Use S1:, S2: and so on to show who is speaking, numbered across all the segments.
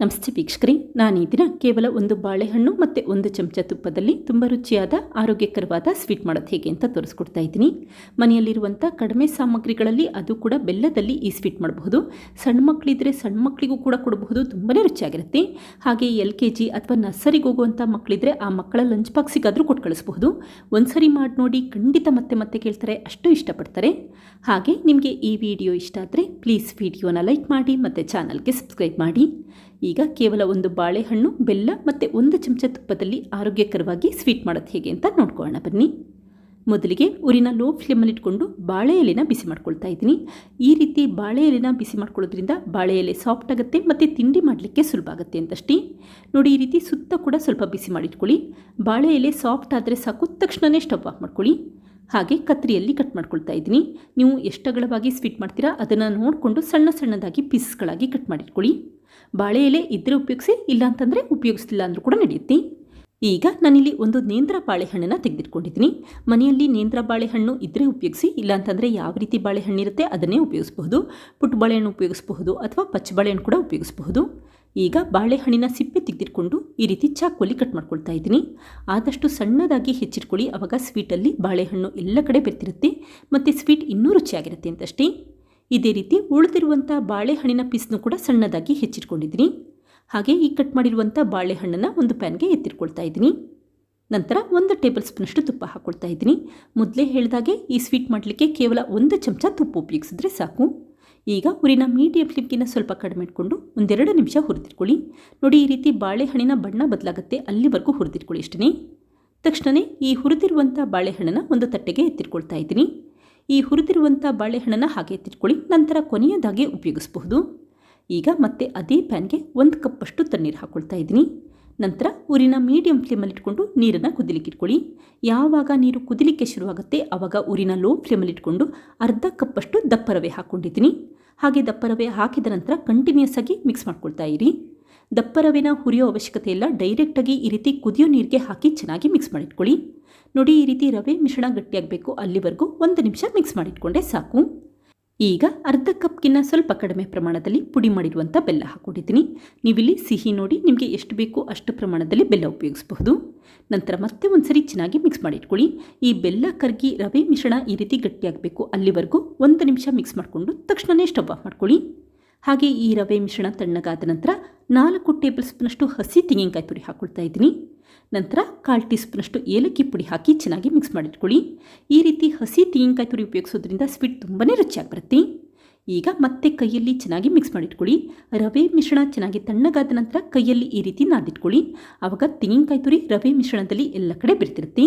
S1: ನಮಸ್ತೆ ವೀಕ್ಷಕರೇ, ನಾನು ಈ ದಿನ ಕೇವಲ ಒಂದು ಬಾಳೆಹಣ್ಣು ಮತ್ತು ಒಂದು ಚಮಚ ತುಪ್ಪದಲ್ಲಿ ತುಂಬ ರುಚಿಯಾದ ಆರೋಗ್ಯಕರವಾದ ಸ್ವೀಟ್ ಮಾಡೋದು ಹೇಗೆ ಅಂತ ತೋರಿಸ್ಕೊಡ್ತಾ ಇದ್ದೀನಿ. ಮನೆಯಲ್ಲಿರುವಂಥ ಕಡಿಮೆ ಸಾಮಗ್ರಿಗಳಲ್ಲಿ ಅದು ಕೂಡ ಬೆಲ್ಲದಲ್ಲಿ ಈ ಸ್ವೀಟ್ ಮಾಡಬಹುದು. ಸಣ್ಣ ಮಕ್ಕಳಿದ್ರೆ ಸಣ್ಣ ಮಕ್ಕಳಿಗೂ ಕೂಡ ಕೊಡಬಹುದು, ತುಂಬಾ ರುಚಿಯಾಗಿರುತ್ತೆ. ಹಾಗೆ LKG ಅಥವಾ ನರ್ಸರಿಗೆ ಹೋಗುವಂಥ ಮಕ್ಕಳಿದ್ರೆ ಆ ಮಕ್ಕಳ ಲಂಚ್ ಬಾಕ್ಸಿಗಾದರೂ ಕೊಟ್ಟು ಕಳಿಸಬಹುದು. ಒಂದ್ಸರಿ ಮಾಡಿ ನೋಡಿ, ಖಂಡಿತ ಮತ್ತೆ ಮತ್ತೆ ಕೇಳ್ತಾರೆ, ಅಷ್ಟು ಇಷ್ಟಪಡ್ತಾರೆ. ಹಾಗೆ ನಿಮಗೆ ಈ ವಿಡಿಯೋ ಇಷ್ಟ ಆದರೆ ಪ್ಲೀಸ್ ವಿಡಿಯೋನ ಲೈಕ್ ಮಾಡಿ ಮತ್ತು ಚಾನಲ್ಗೆ ಸಬ್ಸ್ಕ್ರೈಬ್ ಮಾಡಿ. ಈಗ ಕೇವಲ ಒಂದು ಬಾಳೆಹಣ್ಣು, ಬೆಲ್ಲ ಮತ್ತು ಒಂದು ಚಮಚ ತುಪ್ಪದಲ್ಲಿ ಆರೋಗ್ಯಕರವಾಗಿ ಸ್ವೀಟ್ ಮಾಡೋದು ಹೇಗೆ ಅಂತ ನೋಡ್ಕೊಳ್ಳೋಣ ಬನ್ನಿ. ಮೊದಲಿಗೆ ಊರಿನ ಲೋ ಫ್ಲೇಮಲ್ಲಿ ಇಟ್ಕೊಂಡು ಬಾಳೆ ಎಲೆನ ಬಿಸಿ ಮಾಡ್ಕೊಳ್ತಾ ಇದ್ದೀನಿ. ಈ ರೀತಿ ಬಾಳೆ ಎಲೆನ ಬಿಸಿ ಮಾಡ್ಕೊಳ್ಳೋದ್ರಿಂದ ಬಾಳೆ ಎಲೆ ಸಾಫ್ಟ್ ಆಗುತ್ತೆ ಮತ್ತು ತಿಂಡಿ ಮಾಡಲಿಕ್ಕೆ ಸುಲಭ ಆಗುತ್ತೆ ಅಂತಷ್ಟೇ. ನೋಡಿ, ಈ ರೀತಿ ಸುತ್ತ ಕೂಡ ಸ್ವಲ್ಪ ಬಿಸಿ ಮಾಡಿಟ್ಕೊಳ್ಳಿ. ಬಾಳೆ ಎಲೆ ಸಾಫ್ಟ್ ಆದರೆ ಸಾಕು, ತಕ್ಷಣವೇ ಸ್ಟವ್ ಆಫ್ ಮಾಡ್ಕೊಳ್ಳಿ. ಹಾಗೆ ಕತ್ತರಿಯಲ್ಲಿ ಕಟ್ ಮಾಡ್ಕೊಳ್ತಾ ಇದ್ದೀನಿ. ನೀವು ಎಷ್ಟು ಅಗಲವಾಗಿ ಸ್ವೀಟ್ ಮಾಡ್ತೀರಾ ಅದನ್ನು ನೋಡಿಕೊಂಡು ಸಣ್ಣ ಸಣ್ಣದಾಗಿ ಪೀಸ್ಗಳಾಗಿ ಕಟ್ ಮಾಡಿಟ್ಕೊಳ್ಳಿ. ಬಾಳೆ ಎಲೆ ಇದ್ದರೆ ಉಪಯೋಗಿಸಿ, ಇಲ್ಲ ಅಂತಂದರೆ ಉಪಯೋಗಿಸ್ತಿಲ್ಲ ಅಂದರೂ ಕೂಡ ನಡೆಯುತ್ತೆ. ಈಗ ನಾನಿಲ್ಲಿ ಒಂದು ನೇಂದ್ರ ಬಾಳೆಹಣ್ಣನ್ನು ತೆಗೆದಿಟ್ಕೊಂಡಿದ್ದೀನಿ. ಮನೆಯಲ್ಲಿ ನೇಂದ್ರ ಬಾಳೆಹಣ್ಣು ಇದ್ದರೆ ಉಪಯೋಗಿಸಿ, ಇಲ್ಲ ಅಂತಂದರೆ ಯಾವ ರೀತಿ ಬಾಳೆಹಣ್ಣಿರುತ್ತೆ ಅದನ್ನೇ ಉಪಯೋಗಿಸಬಹುದು. ಪುಟ್ಟ ಬಾಳೆಹಣ್ಣು ಉಪಯೋಗಿಸಬಹುದು ಅಥವಾ ಪಚ್ಚ ಬಾಳೆಹಣ್ಣು ಕೂಡ ಉಪಯೋಗಿಸಬಹುದು. ಈಗ ಬಾಳೆಹಣ್ಣಿನ ಸಿಪ್ಪೆ ತೆಗೆದಿಟ್ಕೊಂಡು ಈ ರೀತಿ ಚಾಕುವಲ್ಲಿ ಕಟ್ ಮಾಡ್ಕೊಳ್ತಾ ಇದ್ದೀನಿ. ಆದಷ್ಟು ಸಣ್ಣದಾಗಿ ಹೆಚ್ಚಿಟ್ಕೊಳ್ಳಿ, ಆವಾಗ ಸ್ವೀಟಲ್ಲಿ ಬಾಳೆಹಣ್ಣು ಎಲ್ಲ ಕಡೆ ಬೆರ್ತಿರುತ್ತೆ ಮತ್ತು ಸ್ವೀಟ್ ಇನ್ನೂ ರುಚಿಯಾಗಿರುತ್ತೆ ಅಂತಷ್ಟೇ. ಇದೇ ರೀತಿ ಉಳಿದಿರುವಂಥ ಬಾಳೆಹಣ್ಣಿನ ಪೀಸ್ನು ಕೂಡ ಸಣ್ಣದಾಗಿ ಹೆಚ್ಚಿಟ್ಕೊಂಡಿದ್ದೀನಿ. ಹಾಗೆ ಈ ಕಟ್ ಮಾಡಿರುವಂಥ ಬಾಳೆಹಣ್ಣನ್ನು ಒಂದು ಪ್ಯಾನ್ಗೆ ಎತ್ತಿಟ್ಕೊಳ್ತಾ ಇದ್ದೀನಿ. ನಂತರ 1 ಟೇಬಲ್ ಸ್ಪೂನಷ್ಟು ತುಪ್ಪ ಹಾಕ್ಕೊಳ್ತಾ ಇದ್ದೀನಿ. ಮೊದಲೇ ಹೇಳಿದಾಗೆ ಈ ಸ್ವೀಟ್ ಮಾಡಲಿಕ್ಕೆ ಕೇವಲ 1 ಚಮಚ ತುಪ್ಪ ಉಪಯೋಗಿಸಿದ್ರೆ ಸಾಕು. ಈಗ ಉರಿನ ಮೀಡಿಯಂ ಫ್ಲೇಮ್ಗಿನ್ನ ಸ್ವಲ್ಪ ಕಡಿಮೆ ಇಟ್ಕೊಂಡು 1-2 ನಿಮಿಷ ಹುರಿದಿಟ್ಕೊಳ್ಳಿ. ನೋಡಿ, ಈ ರೀತಿ ಬಾಳೆಹಣ್ಣಿನ ಬಣ್ಣ ಬದಲಾಗುತ್ತೆ, ಅಲ್ಲಿವರೆಗೂ ಹುರಿದಿಟ್ಕೊಳ್ಳಿ ಅಷ್ಟೇ. ತಕ್ಷಣವೇ ಈ ಹುರಿದಿರುವಂಥ ಬಾಳೆಹಣ್ಣನ್ನು ಒಂದು ತಟ್ಟೆಗೆ ಎತ್ತಿಟ್ಕೊಳ್ತಾ ಇದ್ದೀನಿ. ಈ ಹುರಿದಿರುವಂಥ ಬಾಳೆಹಣ್ಣನ್ನು ಹಾಗೆ ಎತ್ತಿಟ್ಕೊಳ್ಳಿ, ನಂತರ ಕೊನೆಯದಾಗಿ ಉಪಯೋಗಿಸಬಹುದು. ಈಗ ಮತ್ತೆ ಅದೇ ಪ್ಯಾನ್ಗೆ 1 ಕಪ್ಪಷ್ಟು ತಣ್ಣೀರು ಹಾಕ್ಕೊಳ್ತಾ ಇದ್ದೀನಿ. ನಂತರ ಊರಿನ ಮೀಡಿಯಂ ಫ್ಲೇಮಲ್ಲಿ ಇಟ್ಕೊಂಡು ನೀರನ್ನು ಕುದಿಲಿಕ್ಕೆ ಇಟ್ಕೊಳ್ಳಿ. ಯಾವಾಗ ನೀರು ಕುದಿಲಿಕ್ಕೆ ಶುರುವಾಗುತ್ತೆ ಆವಾಗ ಊರಿನ ಲೋ ಫ್ಲೇಮಲ್ಲಿ ಇಟ್ಕೊಂಡು ಅರ್ಧ ಕಪ್ಪಷ್ಟು ದಪ್ಪ ರವೆ ಹಾಕ್ಕೊಂಡಿದ್ದೀನಿ. ಹಾಗೆ ದಪ್ಪ ರವೆ ಹಾಕಿದ ನಂತರ ಕಂಟಿನ್ಯೂಸ್ ಆಗಿ ಮಿಕ್ಸ್ ಮಾಡ್ಕೊಳ್ತಾ ಇರಿ. ದಪ್ಪ ರವೆನ ಹುರಿಯೋ ಅವಶ್ಯಕತೆ ಇಲ್ಲ, ಡೈರೆಕ್ಟಾಗಿ ಈ ರೀತಿ ಕುದಿಯೋ ನೀರಿಗೆ ಹಾಕಿ ಚೆನ್ನಾಗಿ ಮಿಕ್ಸ್ ಮಾಡಿಟ್ಕೊಳ್ಳಿ. ನೋಡಿ, ಈ ರೀತಿ ರವೆ ಮಿಶ್ರಣ ಗಟ್ಟಿಯಾಗಬೇಕು, ಅಲ್ಲಿವರೆಗೂ 1 ನಿಮಿಷ ಮಿಕ್ಸ್ ಮಾಡಿಟ್ಕೊಂಡೆ ಸಾಕು. ಈಗ ಅರ್ಧ ಕಪ್ಗಿನ್ನ ಸ್ವಲ್ಪ ಕಡಿಮೆ ಪ್ರಮಾಣದಲ್ಲಿ ಪುಡಿ ಮಾಡಿರುವಂಥ ಬೆಲ್ಲ ಹಾಕ್ಕೊಂಡಿದ್ದೀನಿ. ನೀವಿಲ್ಲಿ ಸಿಹಿ ನೋಡಿ ನಿಮಗೆ ಎಷ್ಟು ಬೇಕೋ ಅಷ್ಟು ಪ್ರಮಾಣದಲ್ಲಿ ಬೆಲ್ಲ ಉಪಯೋಗಿಸಬಹುದು. ನಂತರ ಮತ್ತೆ ಒಂದ್ಸರಿ ಚೆನ್ನಾಗಿ ಮಿಕ್ಸ್ ಮಾಡಿಟ್ಕೊಳ್ಳಿ. ಈ ಬೆಲ್ಲ ಕರಗಿ ರವೆ ಮಿಶ್ರಣ ಈ ರೀತಿ ಗಟ್ಟಿಯಾಗಬೇಕು, ಅಲ್ಲಿವರೆಗೂ 1 ನಿಮಿಷ ಮಿಕ್ಸ್ ಮಾಡಿಕೊಂಡು ತಕ್ಷಣವೇ ಸ್ಟವ್ ಆಫ್ ಮಾಡ್ಕೊಳ್ಳಿ. ಹಾಗೆ ಈ ರವೆ ಮಿಶ್ರಣ ತಣ್ಣಗಾದ ನಂತರ 4 ಟೇಬಲ್ ಸ್ಪೂನಷ್ಟು ಹಸಿ ತೆಂಗಿನಕಾಯಿ ತುರಿ ಹಾಕ್ಕೊಳ್ತಾ ಇದ್ದೀನಿ. ನಂತರ 1/4 ಟೀ ಸ್ಪೂನಷ್ಟು ಏಲಕ್ಕಿ ಪುಡಿ ಹಾಕಿ ಚೆನ್ನಾಗಿ ಮಿಕ್ಸ್ ಮಾಡಿಟ್ಕೊಳ್ಳಿ. ಈ ರೀತಿ ಹಸಿ ತೆಂಗಿನಕಾಯಿ ತುರಿ ಉಪಯೋಗಿಸೋದ್ರಿಂದ ಸ್ವೀಟ್ ತುಂಬಾ ರುಚಿಯಾಗಿ ಬರುತ್ತೆ. ಈಗ ಮತ್ತೆ ಕೈಯಲ್ಲಿ ಚೆನ್ನಾಗಿ ಮಿಕ್ಸ್ ಮಾಡಿಟ್ಕೊಳ್ಳಿ. ರವೆ ಮಿಶ್ರಣ ಚೆನ್ನಾಗಿ ತಣ್ಣಗಾದ ನಂತರ ಕೈಯಲ್ಲಿ ಈ ರೀತಿ ನಾದಿಟ್ಕೊಳ್ಳಿ, ಆವಾಗ ತೆಂಗಿನಕಾಯಿ ತುರಿ ರವೆ ಮಿಶ್ರಣದಲ್ಲಿ ಎಲ್ಲ ಕಡೆ ಬೆರ್ತಿರುತ್ತೆ.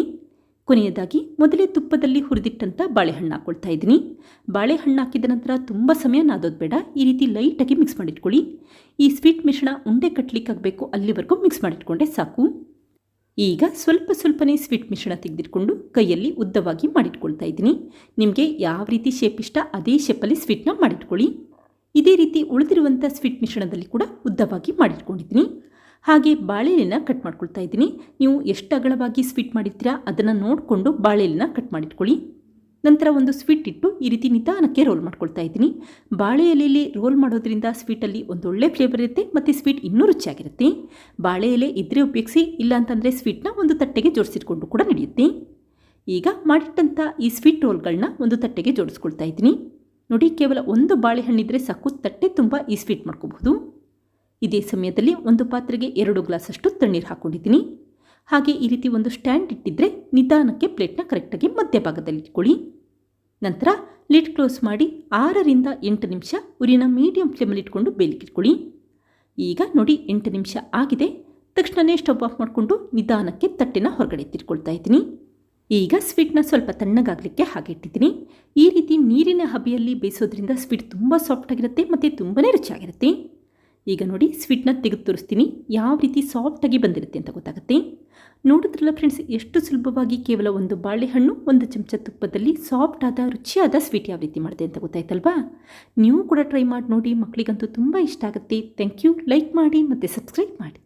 S1: ಕೊನೆಯದಾಗಿ ಮೊದಲೇ ತುಪ್ಪದಲ್ಲಿ ಹುರಿದಿಟ್ಟಂಥ ಬಾಳೆಹಣ್ಣು ಹಾಕ್ಕೊಳ್ತಾ ಇದ್ದೀನಿ. ಬಾಳೆಹಣ್ಣು ಹಾಕಿದ ನಂತರ ತುಂಬ ಸಮಯ ನಾದೋದು ಬೇಡ, ಈ ರೀತಿ ಲೈಟಾಗಿ ಮಿಕ್ಸ್ ಮಾಡಿಟ್ಕೊಳ್ಳಿ. ಈ ಸ್ವೀಟ್ ಮಿಶ್ರಣ ಉಂಡೆ ಕಟ್ಟಲಿಕ್ಕಾಗಬೇಕು, ಅಲ್ಲಿವರೆಗೂ ಮಿಕ್ಸ್ ಮಾಡಿಟ್ಕೊಂಡೆ ಸಾಕು. ಈಗ ಸ್ವಲ್ಪನೇ ಸ್ವೀಟ್ ಮಿಶ್ರಣ ತೆಗೆದಿಟ್ಕೊಂಡು ಕೈಯಲ್ಲಿ ಉದ್ದವಾಗಿ ಮಾಡಿಟ್ಕೊಳ್ತಾ ಇದ್ದೀನಿ. ನಿಮಗೆ ಯಾವ ರೀತಿ ಶೇಪ್ ಇಷ್ಟ ಅದೇ ಶೇಪಲ್ಲಿ ಸ್ವೀಟ್ನ ಮಾಡಿಟ್ಕೊಳ್ಳಿ. ಇದೇ ರೀತಿ ಉಳಿದಿರುವಂಥ ಸ್ವೀಟ್ ಮಿಶ್ರಣದಲ್ಲಿ ಕೂಡ ಉದ್ದವಾಗಿ ಮಾಡಿಟ್ಕೊಂಡಿದ್ದೀನಿ. ಹಾಗೆ ಬಾಳೆಲೆನ ಕಟ್ ಮಾಡ್ಕೊಳ್ತಾ ಇದ್ದೀನಿ. ನೀವು ಎಷ್ಟು ಅಗಲವಾಗಿ ಸ್ವೀಟ್ ಮಾಡಿರ್ತೀರಾ ಅದನ್ನು ನೋಡಿಕೊಂಡು ಬಾಳೆಲೆನ ಕಟ್ ಮಾಡಿಟ್ಕೊಳ್ಳಿ. ನಂತರ ಒಂದು ಸ್ವೀಟ್ ಇಟ್ಟು ಈ ರೀತಿ ನಿಧಾನಕ್ಕೆ ರೋಲ್ ಮಾಡ್ಕೊಳ್ತಾ ಇದ್ದೀನಿ. ಬಾಳೆ ಎಲೆಯಲ್ಲಿ ರೋಲ್ ಮಾಡೋದ್ರಿಂದ ಸ್ವೀಟಲ್ಲಿ ಒಂದೊಳ್ಳೆ ಫ್ಲೇವರ್ ಇರುತ್ತೆ ಮತ್ತು ಸ್ವೀಟ್ ಇನ್ನೂ ರುಚಿಯಾಗಿರುತ್ತೆ. ಬಾಳೆ ಎಲೆ ಇದ್ದರೆ ಉಪಯೋಗಿಸಿ, ಇಲ್ಲ ಅಂತಂದರೆ ಸ್ವೀಟ್ನ ಒಂದು ತಟ್ಟೆಗೆ ಜೋಡಿಸಿಟ್ಕೊಂಡು ಕೂಡ ನಡೆಯುತ್ತೆ. ಈಗ ಮಾಡಿಟ್ಟಂಥ ಈ ಸ್ವೀಟ್ ರೋಲ್ಗಳನ್ನ ಒಂದು ತಟ್ಟೆಗೆ ಜೋಡಿಸ್ಕೊಳ್ತಾ ಇದ್ದೀನಿ. ನೋಡಿ, ಕೇವಲ 1 ಬಾಳೆಹಣ್ಣಿದ್ರೆ ಸಾಕು, ತಟ್ಟೆ ತುಂಬ ಈ ಸ್ವೀಟ್ ಮಾಡ್ಕೋಬಹುದು. ಇದೇ ಸಮಯದಲ್ಲಿ ಒಂದು ಪಾತ್ರೆಗೆ 2 ಗ್ಲಾಸಷ್ಟು ತಣ್ಣೀರು ಹಾಕ್ಕೊಂಡಿದ್ದೀನಿ. ಹಾಗೆ ಈ ರೀತಿ ಒಂದು ಸ್ಟ್ಯಾಂಡ್ ಇಟ್ಟಿದ್ರೆ ನಿಧಾನಕ್ಕೆ ಪ್ಲೇಟ್ನ ಕರೆಕ್ಟಾಗಿ ಮಧ್ಯಭಾಗದಲ್ಲಿ ಇಟ್ಕೊಳ್ಳಿ. ನಂತರ ಲಿಡ್ ಕ್ಲೋಸ್ ಮಾಡಿ 6ರಿಂದ 8 ನಿಮಿಷ ಉರಿನ ಮೀಡಿಯಂ ಫ್ಲೇಮಲ್ಲಿ ಇಟ್ಕೊಂಡು ಬೇಲಿಕ್ಕಿಟ್ಕೊಳ್ಳಿ. ಈಗ ನೋಡಿ, 8 ನಿಮಿಷ ಆಗಿದೆ. ತಕ್ಷಣವೇ ಸ್ಟವ್ ಆಫ್ ಮಾಡಿಕೊಂಡು ನಿಧಾನಕ್ಕೆ ತಟ್ಟೆನ ಹೊರಗಡೆ ಎತ್ತಿಟ್ಕೊಳ್ತಾ ಇದ್ದೀನಿ. ಈಗ ಸ್ವೀಟ್ನ ಸ್ವಲ್ಪ ತಣ್ಣಗಾಗಲಿಕ್ಕೆ ಹಾಗೆ ಇಟ್ಟಿದ್ದೀನಿ. ಈ ರೀತಿ ನೀರಿನ ಹಬೆಯಲ್ಲಿ ಬೇಯಿಸೋದ್ರಿಂದ ಸ್ವೀಟ್ ತುಂಬ ಸಾಫ್ಟಾಗಿರುತ್ತೆ ಮತ್ತು ತುಂಬಾ ರುಚಿಯಾಗಿರುತ್ತೆ. ಈಗ ನೋಡಿ, ಸ್ವೀಟ್ನ ತೆಗೆದು ತೋರಿಸ್ತೀನಿ, ಯಾವ ರೀತಿ ಸಾಫ್ಟಾಗಿ ಬಂದಿರುತ್ತೆ ಅಂತ ಗೊತ್ತಾಗುತ್ತೆ. ನೋಡಿದ್ರಲ್ಲ ಫ್ರೆಂಡ್ಸ್, ಎಷ್ಟು ಸುಲಭವಾಗಿ ಕೇವಲ ಒಂದು ಬಾಳೆಹಣ್ಣು 1 ಚಮಚ ತುಪ್ಪದಲ್ಲಿ ಸಾಫ್ಟ್ ಆದ ರುಚಿಯಾದ ಸ್ವೀಟ್ ಯಾವ ರೀತಿ ಮಾಡಿದೆ ಅಂತ ಗೊತ್ತಾಯ್ತಲ್ವಾ? ನೀವು ಕೂಡ ಟ್ರೈ ಮಾಡಿ ನೋಡಿ, ಮಕ್ಕಳಿಗಂತೂ ತುಂಬ ಇಷ್ಟ ಆಗುತ್ತೆ. Thank you. ಲೈಕ್ ಮಾಡಿ ಮತ್ತು ಸಬ್ಸ್ಕ್ರೈಬ್ ಮಾಡಿ.